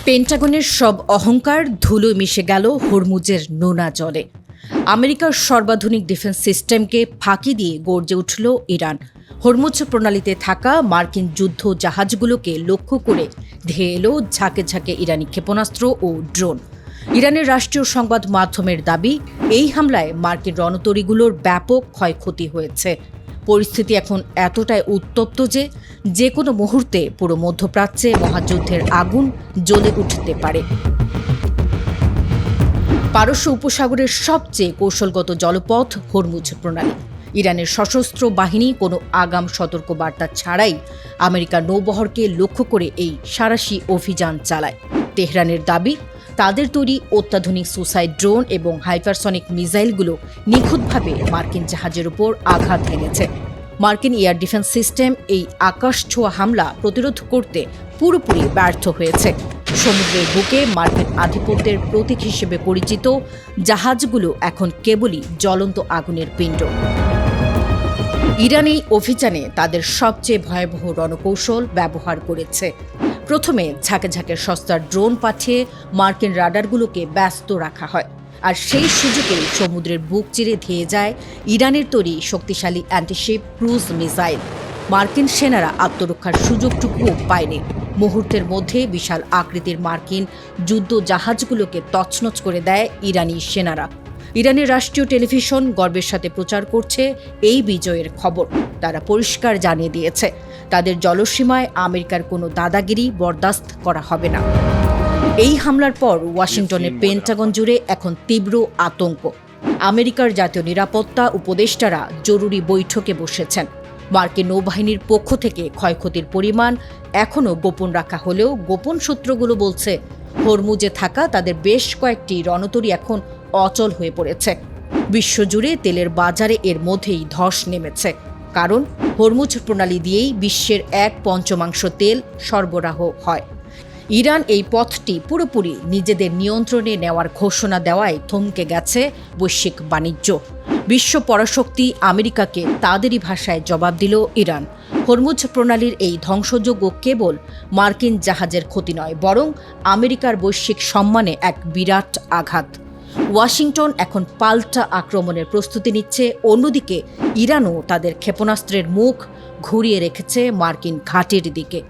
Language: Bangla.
পেন্টাগনের সব অহংকার ধুলোয় মিশে গেল হরমুজের নোনা জলে। আমেরিকার সর্বাধুনিক ডিফেন্স সিস্টেমকে ফাঁকি দিয়ে গর্জে উঠল ইরান। হরমুজ প্রণালীতে থাকা মার্কিন যুদ্ধ জাহাজগুলোকে লক্ষ্য করে ধেয়ে এলো ঝাঁকে ঝাঁকে ইরানি ক্ষেপণাস্ত্র ও ড্রোন। ইরানের রাষ্ট্রীয় সংবাদ মাধ্যমের দাবি, এই হামলায় মার্কিন রণতরীগুলোর ব্যাপক ক্ষয়ক্ষতি হয়েছে। পরিস্থিতি এখন এতটাই উত্তপ্ত যে কোনো মুহূর্তে পুরো মধ্যপ্রাচ্যে মহাযুদ্ধের আগুন জ্বলে উঠতে পারে। পারস্য উপসাগরের সবচেয়ে কৌশলগত জলপথ হরমুজ প্রণালী। ইরানের সশস্ত্র বাহিনী কোনো আগাম সতর্কবার্তা ছাড়াই আমেরিকার নৌবহরকে লক্ষ্য করে এই সাঁড়াশি অভিযান চালায়। তেহরানের দাবি, তাদের তৈরি অত্যাধুনিক সুসাইড ড্রোন এবং হাইপারসনিক মিসাইলগুলো নিখুঁতভাবে মার্কিন জাহাজের উপর আঘাত হেনেছে। মার্কিন এয়ার ডিফেন্স সিস্টেম এই আকাশ ছোঁয়া হামলা প্রতিরোধ করতে পুরোপুরি ব্যর্থ হয়েছে। সমুদ্রের বুকে মার্কিন আধিপত্যের প্রতীক হিসেবে পরিচিত জাহাজগুলো এখন কেবলই জ্বলন্ত আগুনের পিণ্ড। ইরান এই অভিযানে তাদের সবচেয়ে ভয়াবহ রণকৌশল ব্যবহার করেছে। প্রথমে ঝাঁকে ঝাঁকে সস্তার ড্রোন পাঠিয়ে মার্কিন রাডারগুলোকে ব্যস্ত রাখা হয়, আর সেই সুযোগেই সমুদ্রের বুক চিরে ধেয়ে যায় ইরানের তৈরি শক্তিশালী অ্যান্টিশিপ ক্রুজ মিসাইল। মার্কিন সেনারা আত্মরক্ষার সুযোগটুকুও পায়নি। মুহূর্তের মধ্যে বিশাল আকৃতির মার্কিন যুদ্ধ জাহাজগুলোকে তছনছ করে দেয় ইরানি সেনারা। ইরানের রাষ্ট্রীয় টেলিভিশন গর্বের সাথে প্রচার করছে এই বিজয়ের খবর। তারা পরিষ্কার জানিয়ে দিয়েছে, তাদের জলসীমায় আমেরিকার কোনো দাদাগিরি বরদাস্ত করা হবে না। এই হামলার পর ওয়াশিংটনের পেন্টাগন জুড়ে এখন তীব্র আতঙ্ক। আমেরিকার জাতীয় নিরাপত্তা উপদেষ্টারা জরুরি বৈঠকে বসেছেন। মার্কিন নৌবাহিনীর পক্ষ থেকে ক্ষয়ক্ষতির পরিমাণ এখনও গোপন রাখা হলেও গোপন সূত্রগুলো বলছে, হরমুজে থাকা তাদের বেশ কয়েকটি রণতরী এখন অচল হয়ে পড়েছে। বিশ্বজুড়ে তেলের বাজারে এর মধ্যেই ধস নেমেছে, কারণ হরমুজ প্রণালী দিয়েই বিশ্বের 1/5 তেল সরবরাহ হয়। ইরান এই পথটি পুরোপুরি নিজেদের নিয়ন্ত্রণে নেওয়ার ঘোষণা দেওয়ায় থমকে গেছে বৈশ্বিক বাণিজ্য। বিশ্ব পরাশক্তি আমেরিকাকে তাদেরই ভাষায় জবাব দিল ইরান। হরমুজ প্রণালীর এই ধ্বংসযজ্ঞ কেবল মার্কিন জাহাজের ক্ষতি নয়, বরং আমেরিকার বৈশ্বিক সম্মানে এক বিরাট আঘাত। ওয়াশিংটন এখন পাল্টা আক্রমণের প্রস্তুতি নিচ্ছে। অন্যদিকে ইরানও তাদের ক্ষেপণাস্ত্রের মুখ ঘুরিয়ে রেখেছে মার্কিন ঘাঁটির দিকে।